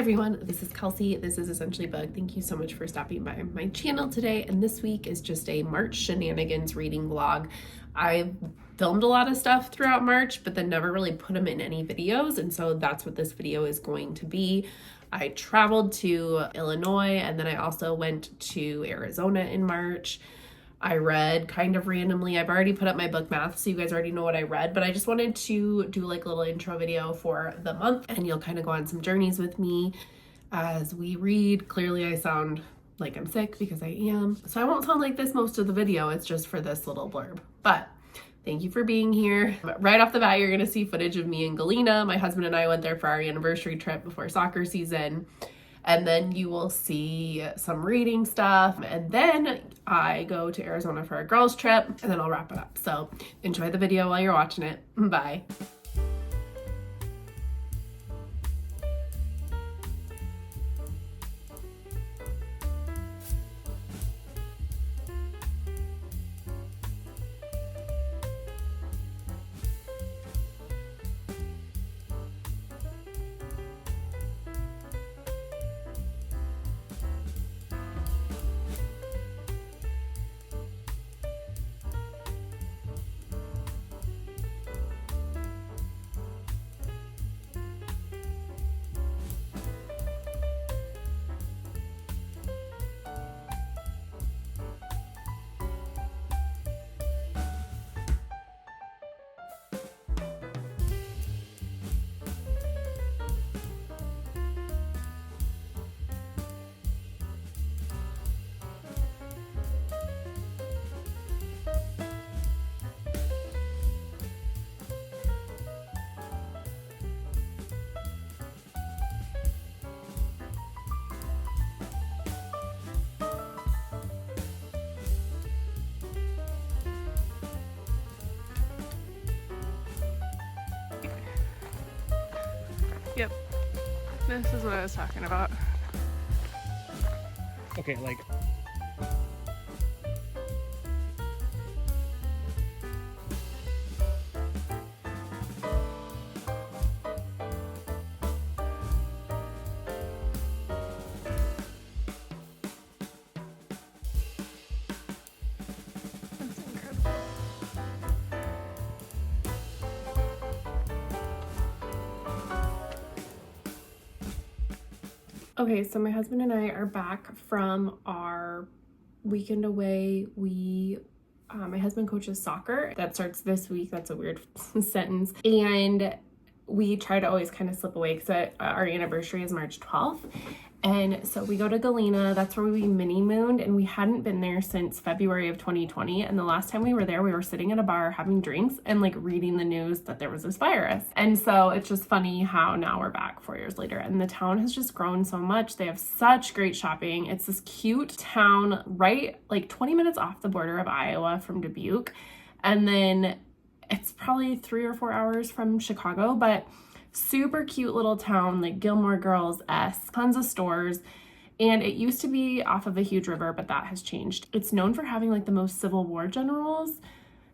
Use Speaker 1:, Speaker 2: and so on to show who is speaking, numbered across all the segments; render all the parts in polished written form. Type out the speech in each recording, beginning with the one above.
Speaker 1: everyone, this is Kelsey. This is Essentially Bug. Thank you so much for stopping by my channel today. And this week is just a March shenanigans reading vlog. I filmed a lot of stuff throughout March, but then never really put them in any videos. And so that's what this video is going to be. I traveled to Illinois and then I also went to Arizona in March. I read kind of randomly. I've already put up my book math, so you guys already know what I read, but I just wanted to do like a little intro video for the month and you'll kind of go on some journeys with me as we read. Clearly I sound like I'm sick because I am, so I won't sound like this most of the video. It's just for this little blurb, but thank you for being here. Right off the bat, you're gonna see footage of me and Galena. My husband and I went there for our anniversary trip before soccer season. And then you will see some reading stuff. And then I go to Arizona for a girls trip and then I'll wrap it up. So enjoy the video while you're watching it. Bye.
Speaker 2: Yep, this is what I was talking about.
Speaker 3: Okay, like
Speaker 2: That's incredible.
Speaker 1: Okay, so my husband and I are back from our weekend away. My husband coaches soccer. That starts this week. That's a weird sentence. And we try to always kind of slip away because our anniversary is March 12th. And so we go to Galena. That's where we mini mooned, and we hadn't been there since February of 2020. And the last time we were there, we were sitting at a bar having drinks and like reading the news that there was this virus. And so it's just funny how now we're back 4 years later and the town has just grown so much. They have such great shopping. It's this cute town right like 20 minutes off the border of Iowa from Dubuque. And then it's probably 3 or 4 hours from Chicago, but super cute little town, like Gilmore Girls-esque, tons of stores. And it used to be off of a huge river, but that has changed. It's known for having like the most Civil War generals.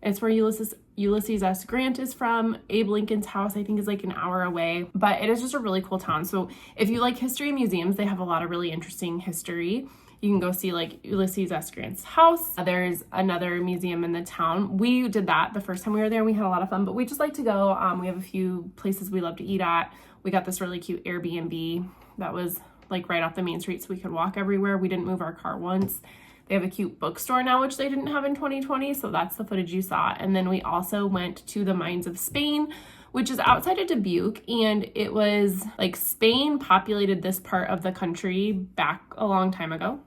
Speaker 1: It's where Ulysses S. Grant is from. Abe Lincoln's house, I think, is like an hour away, but it is just a really cool town. So if you like history museums, they have a lot of really interesting history. You can go see like Ulysses S. Grant's house. There's another museum in the town. We did that the first time we were there and we had a lot of fun, but we just like to go. We have a few places we love to eat at. We got this really cute Airbnb that was like right off the main street so we could walk everywhere. We didn't move our car once. They have a cute bookstore now, which they didn't have in 2020. So that's the footage you saw. And then we also went to the Mines of Spain, which is outside of Dubuque. And it was like Spain populated this part of the country back a long time ago.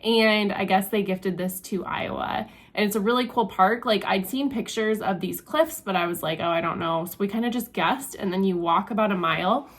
Speaker 1: And I guess they gifted this to Iowa. And it's a really cool park. Like I'd seen pictures of these cliffs, but I was like, oh, I don't know. So we kind of just guessed. And then you walk about a mile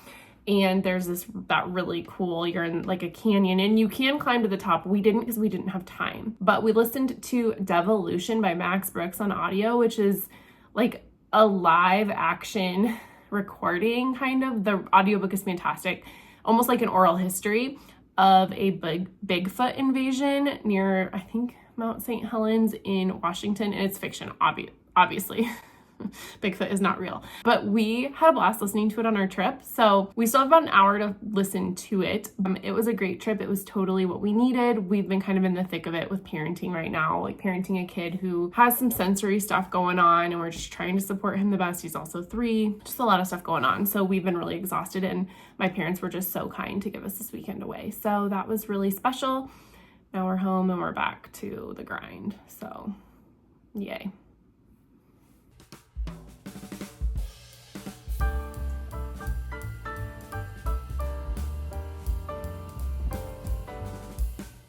Speaker 1: and there's that really cool, you're in like a canyon and you can climb to the top. We didn't because we didn't have time, but we listened to Devolution by Max Brooks on audio, which is like a live action recording kind of. The audiobook is fantastic, almost like an oral history of a Bigfoot invasion near, I think, Mount St. Helens in Washington. And it's fiction, obviously. Bigfoot is not real. But we had a blast listening to it on our trip. So we still have about an hour to listen to it. It was a great trip. It was totally what we needed. We've been kind of in the thick of it with parenting right now, like parenting a kid who has some sensory stuff going on, and we're just trying to support him the best. He's also 3, just a lot of stuff going on. So we've been really exhausted, and my parents were just so kind to give us this weekend away. So that was really special. Now we're home and we're back to the grind. So yay.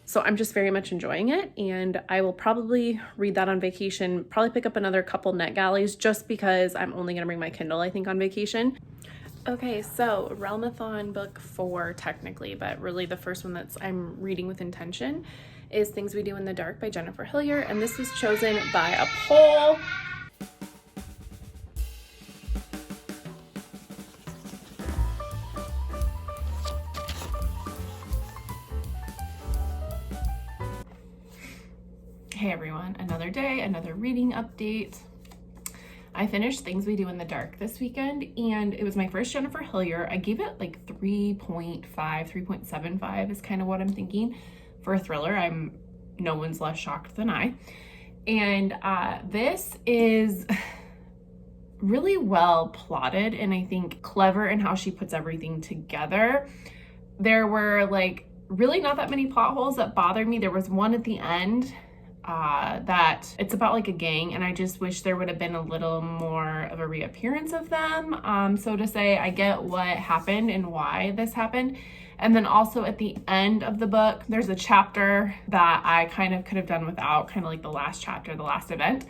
Speaker 1: So I'm just very much enjoying it, and I will probably read that on vacation, probably pick up another couple net galleys just because I'm only gonna bring my Kindle, I think, on vacation. Okay, so Realmathon book 4 technically, but really the first one I'm reading with intention is Things We Do in the Dark by Jennifer Hillier, and this was chosen by a poll. Hey everyone, another day, another reading update. I finished Things We Do in the Dark this weekend, and it was my first Jennifer Hillier. I gave it like 3.5, 3.75 is kind of what I'm thinking for a thriller. No one's less shocked than I. And this is really well plotted, and I think clever in how she puts everything together. There were like really not that many plot holes that bothered me. There was one at the end that it's about like a gang, and I just wish there would have been a little more of a reappearance of them, so to say. I get what happened and why this happened. And then also at the end of the book, there's a chapter that I kind of could have done without, kind of like the last chapter, the last event.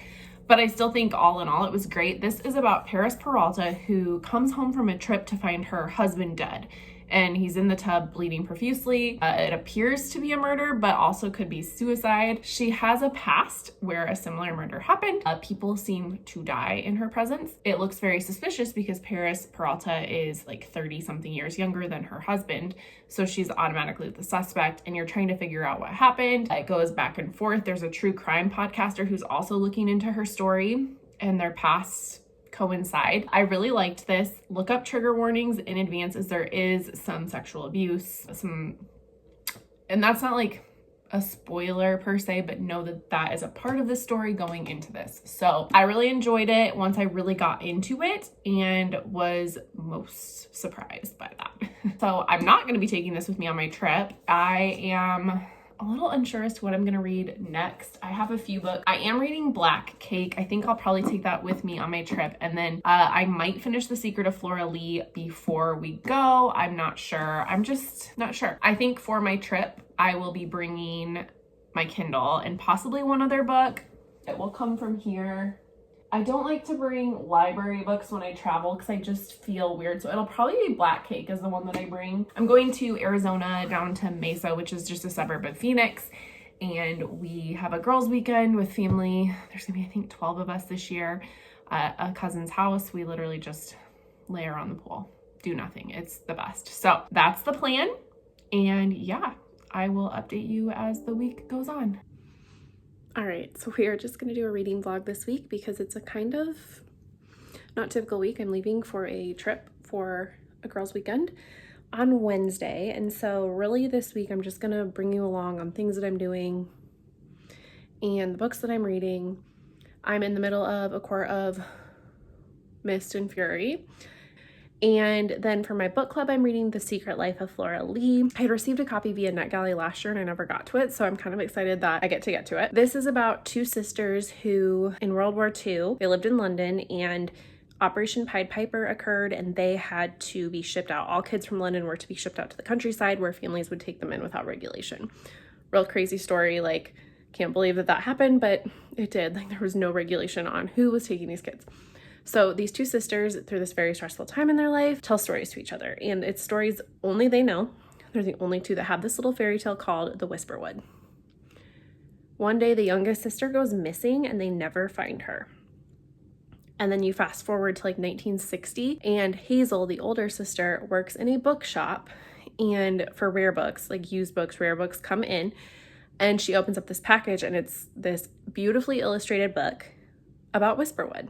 Speaker 1: But I still think all in all, it was great. This is about Paris Peralta, who comes home from a trip to find her husband dead. And he's in the tub bleeding profusely. It appears to be a murder, but also could be suicide. She has a past where a similar murder happened. People seem to die in her presence. It looks very suspicious because Paris Peralta is like 30 something years younger than her husband. So she's automatically the suspect, and you're trying to figure out what happened. It goes back and forth. There's a true crime podcaster who's also looking into her story, and their pasts coincide. I really liked this. Look up trigger warnings in advance, as there is some sexual abuse, and that's not like a spoiler per se, but know that that is a part of the story going into this. So I really enjoyed it once I really got into it, and was most surprised by that. So I'm not going to be taking this with me on my trip. I am a little unsure as to what I'm gonna read next. I have a few books. I am reading Black Cake. I think I'll probably take that with me on my trip, and then I might finish The Secret of Flora Lee before we go. I'm not sure. I'm just not sure. I think for my trip, I will be bringing my Kindle and possibly one other book. It will come from here. I don't like to bring library books when I travel because I just feel weird. So it'll probably be Black Cake is the one that I bring. I'm going to Arizona, down to Mesa, which is just a suburb of Phoenix. And we have a girls' weekend with family. There's gonna be, I think, 12 of us this year at a cousin's house. We literally just lay around the pool, do nothing. It's the best. So that's the plan. And yeah, I will update you as the week goes on. All right, so we are just going to do a reading vlog this week because it's a kind of not typical week. I'm leaving for a trip for a girls' weekend on Wednesday. And so really this week, I'm just going to bring you along on things that I'm doing and the books that I'm reading. I'm in the middle of A Court of Mist and Fury. And then for my book club, I'm reading The Secret Life of Flora Lee. I had received a copy via NetGalley last year and I never got to it, so I'm kind of excited that I get to it. This is about two sisters who, in World War II, they lived in London, and Operation Pied Piper occurred and they had to be shipped out. All kids from London were to be shipped out to the countryside where families would take them in without regulation. Real crazy story, like, can't believe that happened, but it did. Like, there was no regulation on who was taking these kids. So these two sisters, through this very stressful time in their life, tell stories to each other, and it's stories only they know. They're the only two that have this little fairy tale called The Whisperwood. One day, the youngest sister goes missing and they never find her. And then you fast forward to like 1960, and Hazel, the older sister, works in a bookshop, and for rare books, like used books, rare books come in, and she opens up this package, and it's this beautifully illustrated book about Whisperwood.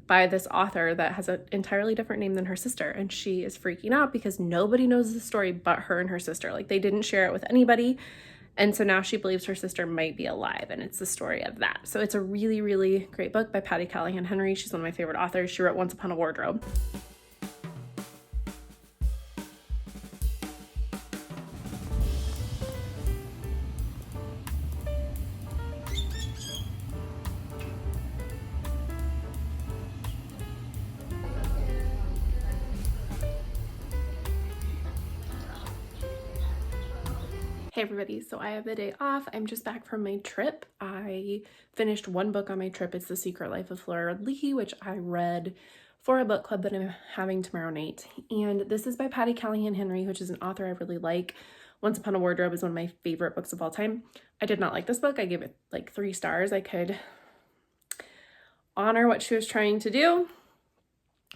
Speaker 1: by this author that has an entirely different name than her sister. And she is freaking out because nobody knows the story but her and her sister. Like, they didn't share it with anybody. And so now she believes her sister might be alive, and it's the story of that. So it's a really, really great book by Patty Callahan Henry. She's one of my favorite authors. She wrote Once Upon a Wardrobe. Hey everybody, so I have the day off. I'm just back from my trip. I finished one book on my trip. It's The Secret Life of Flora Leahy, which I read for a book club that I'm having tomorrow night. And this is by Patty Callahan Henry, which is an author I really like. Once Upon a Wardrobe is one of my favorite books of all time. I did not like this book. I gave it like 3 stars. I could honor what she was trying to do,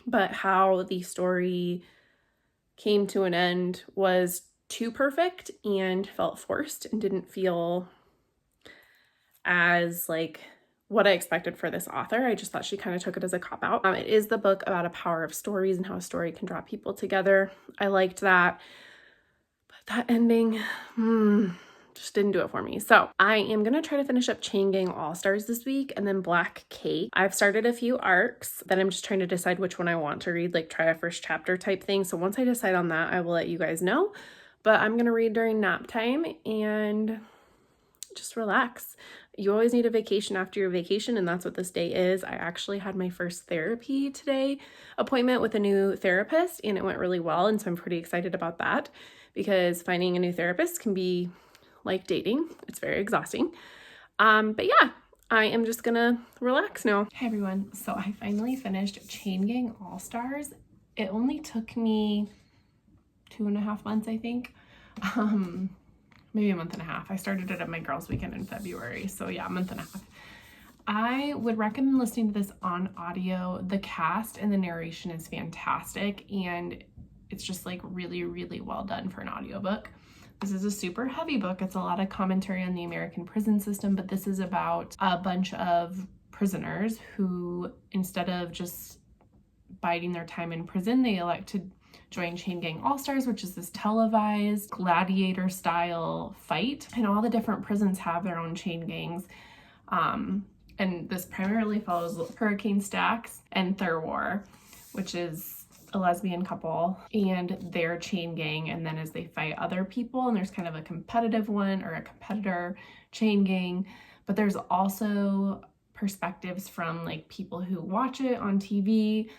Speaker 1: but how the story came to an end was too perfect and felt forced and didn't feel as like what I expected for this author. I just thought she kind of took it as a cop-out. It is the book about a power of stories and how a story can draw people together. I liked that, but that ending just didn't do it for me. So I am going to try to finish up Chain Gang All-Stars this week, and then Black Cake. I've started a few arcs that I'm just trying to decide which one I want to read, like try a first chapter type thing. So once I decide on that, I will let you guys know. But I'm going to read during nap time and just relax. You always need a vacation after your vacation, and that's what this day is. I actually had my first therapy today appointment with a new therapist, and it went really well. And so I'm pretty excited about that, because finding a new therapist can be like dating. It's very exhausting. But yeah, I am just going to relax now. Hey everyone. So I finally finished Chain Gang All-Stars. It only took me 2.5 months, I think. Maybe a month and a half. I started it at my girls' weekend in February. So yeah, a month and a half. I would recommend listening to this on audio. The cast and the narration is fantastic, and it's just like really, really well done for an audiobook. This is a super heavy book. It's a lot of commentary on the American prison system, but this is about a bunch of prisoners who, instead of just biding their time in prison, they elect to join Chain Gang All-Stars, which is this televised gladiator style fight. And all the different prisons have their own chain gangs. And this primarily follows Hurricane Stax and Thurwar, which is a lesbian couple, and their chain gang. And then as they fight other people, and there's kind of a competitive one or a competitor chain gang, but there's also perspectives from like people who watch it on TV.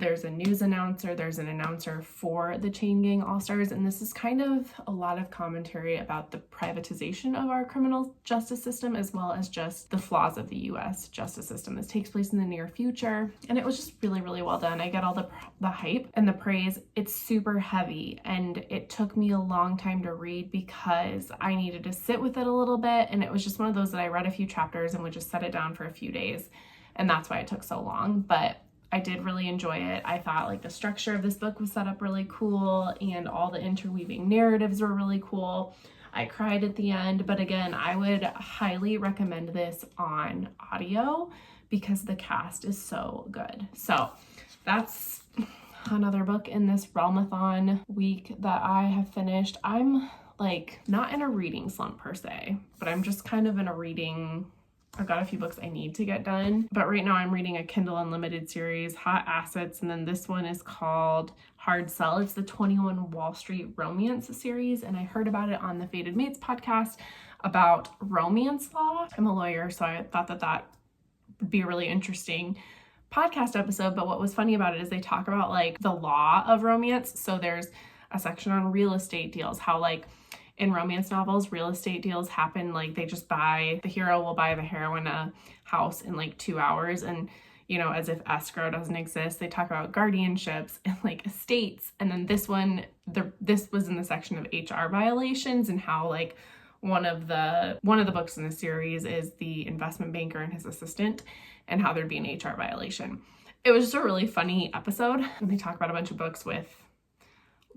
Speaker 1: There's a news announcer, there's an announcer for the Chain Gang All-Stars, and this is kind of a lot of commentary about the privatization of our criminal justice system, as well as just the flaws of the US justice system. This takes place in the near future, and it was just really, really well done. I get all the hype and the praise. It's super heavy, and it took me a long time to read because I needed to sit with it a little bit, and it was just one of those that I read a few chapters and would just set it down for a few days, and that's why it took so long. But I did really enjoy it. I thought like the structure of this book was set up really cool, and all the interweaving narratives were really cool. I cried at the end, but again, I would highly recommend this on audio because the cast is so good. So that's another book in this Realmathon week that I have finished. I'm like not in a reading slump per se, but I'm just kind of in a reading. I've got a few books I need to get done, but right now I'm reading a Kindle Unlimited series, Hot Assets, and then this one is called Hard Sell. It's the 21 Wall Street Romance series, and I heard about it on the Fated Mates podcast about romance law. I'm a lawyer, so I thought that would be a really interesting podcast episode, but what was funny about it is they talk about like the law of romance. So there's a section on real estate deals, how like in romance novels, real estate deals happen, like they just the hero will buy the heroine a house in like 2 hours, and you know, as if escrow doesn't exist. They talk about guardianships and like estates, and then this was in the section of HR violations, and how like one of the books in the series is the investment banker and his assistant, and how there'd be an HR violation. It was just a really funny episode, and they talk about a bunch of books with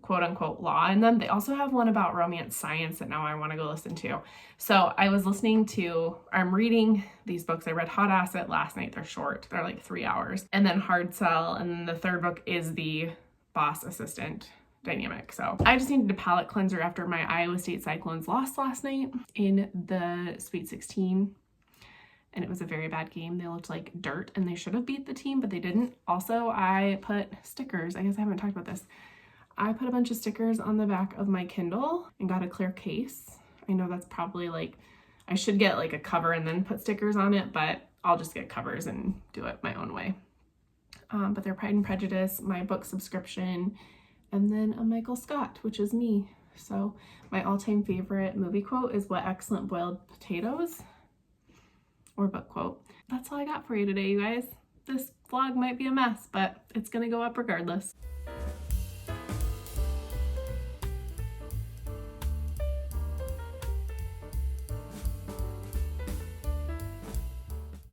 Speaker 1: quote unquote law in them. They also have one about romance science that now I want to go listen to. So I'm reading these books. I read Hot Asset last night. They're short. They're like 3 hours. And then Hard Sell. And then the third book is the boss assistant dynamic. So I just needed a palate cleanser after my Iowa State Cyclones lost last night in the Sweet 16. And it was a very bad game. They looked like dirt and they should have beat the team, but they didn't. Also, I put stickers. I guess I haven't talked about this. I put a bunch of stickers on the back of my Kindle and got a clear case. I know that's probably like, I should get like a cover and then put stickers on it, but I'll just get covers and do it my own way. But they're Pride and Prejudice, my book subscription, and then a Michael Scott, which is me. So my all-time favorite movie quote is "What excellent boiled potatoes," or book quote. That's all I got for you today, you guys. This vlog might be a mess, but it's gonna go up regardless.